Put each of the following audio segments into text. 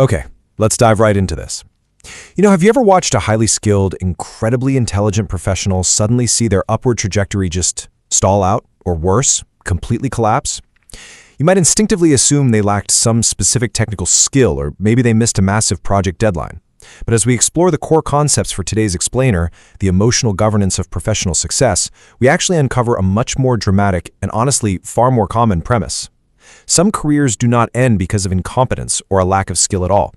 Okay, let's dive right into this. Have you ever watched a highly skilled, incredibly intelligent professional suddenly see their upward trajectory just stall out, or worse, completely collapse? You might instinctively assume they lacked some specific technical skill, or maybe they missed a massive project deadline. But as we explore the core concepts for today's explainer, the emotional governance of professional success, we actually uncover a much more dramatic and honestly far more common premise. Some careers do not end because of incompetence or a lack of skill at all.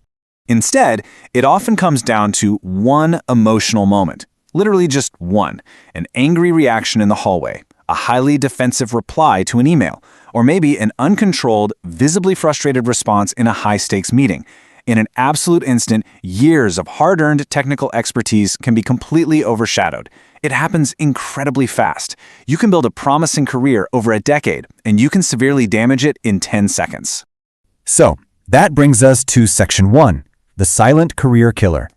Instead, it often comes down to one emotional moment, literally just one, an angry reaction in the hallway, a highly defensive reply to an email, or maybe an uncontrolled, visibly frustrated response in a high-stakes meeting. In an absolute instant, years of hard-earned technical expertise can be completely overshadowed. It happens incredibly fast. You can build a promising career over a decade, and you can severely damage it in 10 seconds. So, that brings us to Section 1, the silent career killer,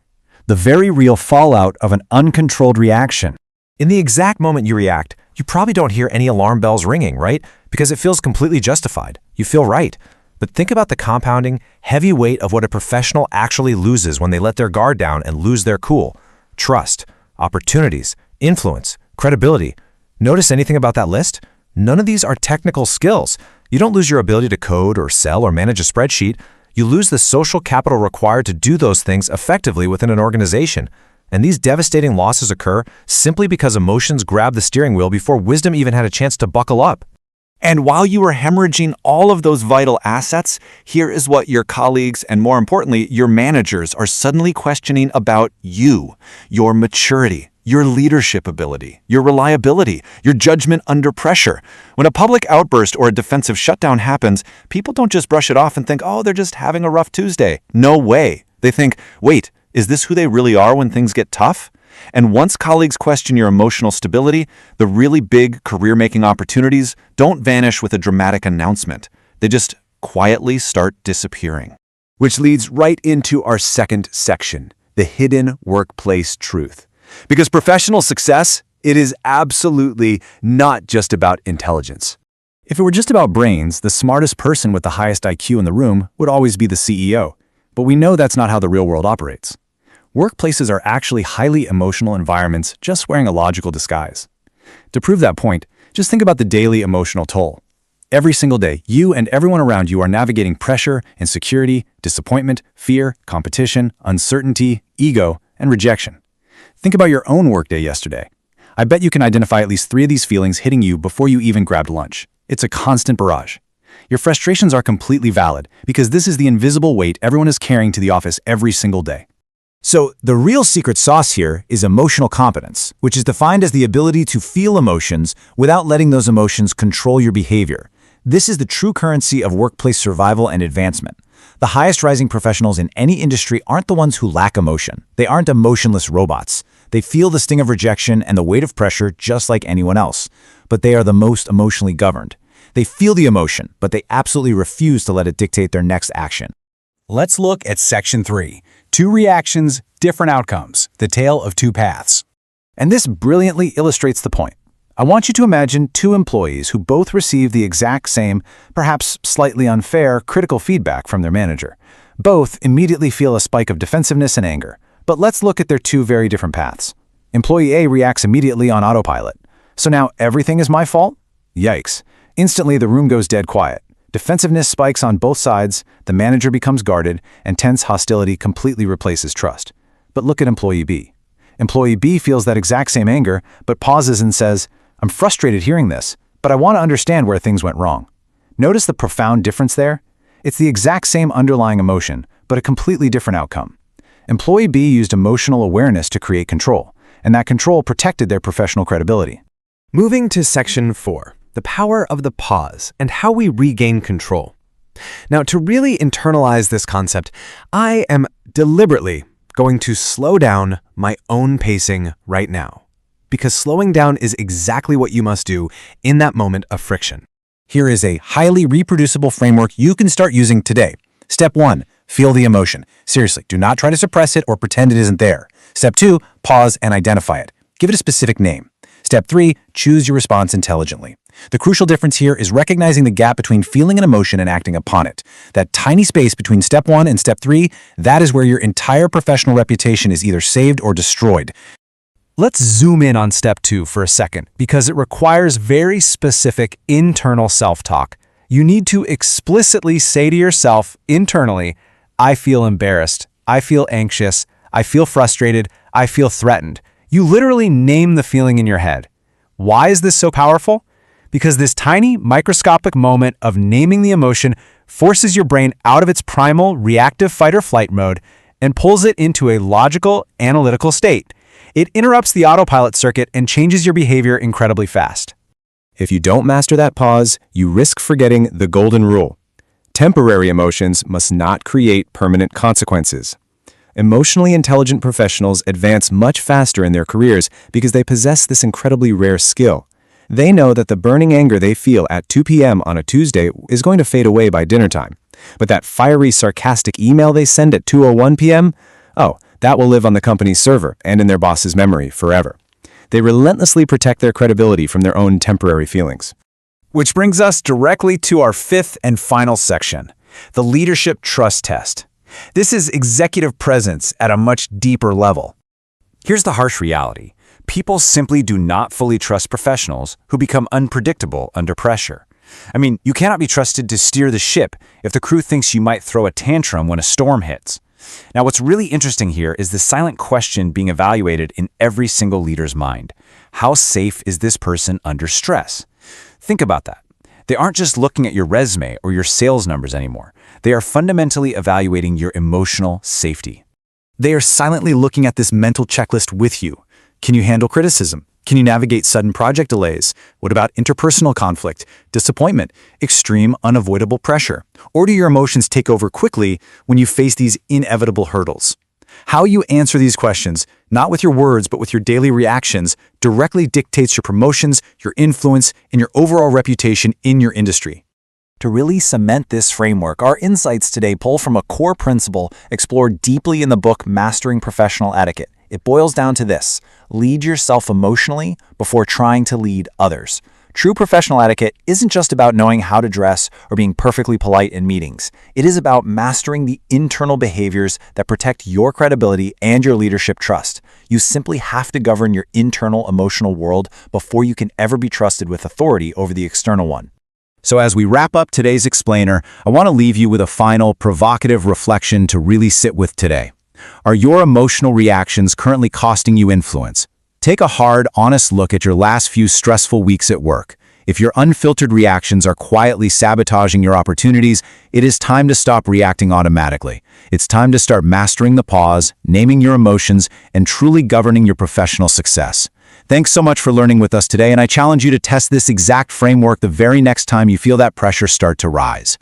the very real fallout of an uncontrolled reaction. In the exact moment you react, you probably don't hear any alarm bells ringing, right? Because it feels completely justified. You feel right. But think about the compounding, heavy weight of what a professional actually loses when they let their guard down and lose their cool. Trust, opportunities, influence, credibility. Notice anything about that list? None of these are technical skills. You don't lose your ability to code or sell or manage a spreadsheet. You lose the social capital required to do those things effectively within an organization. And these devastating losses occur simply because emotions grab the steering wheel before wisdom even had a chance to buckle up. And while you are hemorrhaging all of those vital assets, here is what your colleagues and, more importantly, your managers are suddenly questioning about you, your maturity, your leadership ability, your reliability, your judgment under pressure. When a public outburst or a defensive shutdown happens, people don't just brush it off and think, oh, they're just having a rough Tuesday. No way. They think, wait, is this who they really are when things get tough? And once colleagues question your emotional stability, the really big career-making opportunities don't vanish with a dramatic announcement. They just quietly start disappearing. Which leads right into our second section, the hidden workplace truth. Because professional success, it is absolutely not just about intelligence. If it were just about brains, the smartest person with the highest IQ in the room would always be the CEO. But we know that's not how the real world operates. Workplaces are actually highly emotional environments just wearing a logical disguise. To prove that point, just think about the daily emotional toll. Every single day, you and everyone around you are navigating pressure, insecurity, disappointment, fear, competition, uncertainty, ego, and rejection. Think about your own workday yesterday. I bet you can identify at least 3 of these feelings hitting you before you even grabbed lunch. It's a constant barrage. Your frustrations are completely valid because this is the invisible weight everyone is carrying to the office every single day. So, the real secret sauce here is emotional competence, which is defined as the ability to feel emotions without letting those emotions control your behavior. This is the true currency of workplace survival and advancement. The highest rising professionals in any industry aren't the ones who lack emotion. They aren't emotionless robots. They feel the sting of rejection and the weight of pressure just like anyone else. But they are the most emotionally governed. They feel the emotion, but they absolutely refuse to let it dictate their next action. Let's look at Section 3. 2 reactions, different outcomes. The tale of 2 paths. And this brilliantly illustrates the point. I want you to imagine 2 employees who both receive the exact same, perhaps slightly unfair, critical feedback from their manager. Both immediately feel a spike of defensiveness and anger. But let's look at their 2 very different paths. Employee A reacts immediately on autopilot. So now everything is my fault? Yikes. Instantly, the room goes dead quiet. Defensiveness spikes on both sides, the manager becomes guarded, and tense hostility completely replaces trust. But look at Employee B. Employee B feels that exact same anger, but pauses and says, I'm frustrated hearing this, but I want to understand where things went wrong. Notice the profound difference there? It's the exact same underlying emotion, but a completely different outcome. Employee B used emotional awareness to create control, and that control protected their professional credibility. Moving to Section 4. The power of the pause and how we regain control. Now, to really internalize this concept, I am deliberately going to slow down my own pacing right now, because slowing down is exactly what you must do in that moment of friction. Here is a highly reproducible framework you can start using today. Step 1, feel the emotion. Seriously, do not try to suppress it or pretend it isn't there. Step 2, pause and identify it. Give it a specific name. Step 3, choose your response intelligently. The crucial difference here is recognizing the gap between feeling an emotion and acting upon it. That tiny space between step 1 and step 3, that is where your entire professional reputation is either saved or destroyed. Let's zoom in on step 2 for a second, because it requires very specific internal self-talk. You need to explicitly say to yourself internally, I feel embarrassed, I feel anxious, I feel frustrated, I feel threatened. You literally name the feeling in your head. Why is this so powerful? Because this tiny, microscopic moment of naming the emotion forces your brain out of its primal, reactive fight-or-flight mode and pulls it into a logical, analytical state. It interrupts the autopilot circuit and changes your behavior incredibly fast. If you don't master that pause, you risk forgetting the golden rule. Temporary emotions must not create permanent consequences. Emotionally intelligent professionals advance much faster in their careers because they possess this incredibly rare skill. They know that the burning anger they feel at 2 p.m. on a Tuesday is going to fade away by dinner time. But that fiery, sarcastic email they send at 2:01 p.m., oh, that will live on the company's server and in their boss's memory forever. They relentlessly protect their credibility from their own temporary feelings. Which brings us directly to our fifth and final section, the leadership trust test. This is executive presence at a much deeper level. Here's the harsh reality. People simply do not fully trust professionals who become unpredictable under pressure. I mean, you cannot be trusted to steer the ship if the crew thinks you might throw a tantrum when a storm hits. Now, what's really interesting here is the silent question being evaluated in every single leader's mind. How safe is this person under stress? Think about that. They aren't just looking at your resume or your sales numbers anymore. They are fundamentally evaluating your emotional safety. They are silently looking at this mental checklist with you. Can you handle criticism? Can you navigate sudden project delays? What about interpersonal conflict, disappointment, extreme unavoidable pressure? Or do your emotions take over quickly when you face these inevitable hurdles? How you answer these questions, not with your words but with your daily reactions, directly dictates your promotions, your influence, and your overall reputation in your industry. To really cement this framework, our insights today pull from a core principle explored deeply in the book Mastering Professional Etiquette. It boils down to this: lead yourself emotionally before trying to lead others. True professional etiquette isn't just about knowing how to dress or being perfectly polite in meetings. It is about mastering the internal behaviors that protect your credibility and your leadership trust. You simply have to govern your internal emotional world before you can ever be trusted with authority over the external one. So as we wrap up today's explainer, I want to leave you with a final provocative reflection to really sit with today. Are your emotional reactions currently costing you influence? Take a hard, honest look at your last few stressful weeks at work. If your unfiltered reactions are quietly sabotaging your opportunities, it is time to stop reacting automatically. It's time to start mastering the pause, naming your emotions, and truly governing your professional success. Thanks so much for learning with us today, and I challenge you to test this exact framework the very next time you feel that pressure start to rise.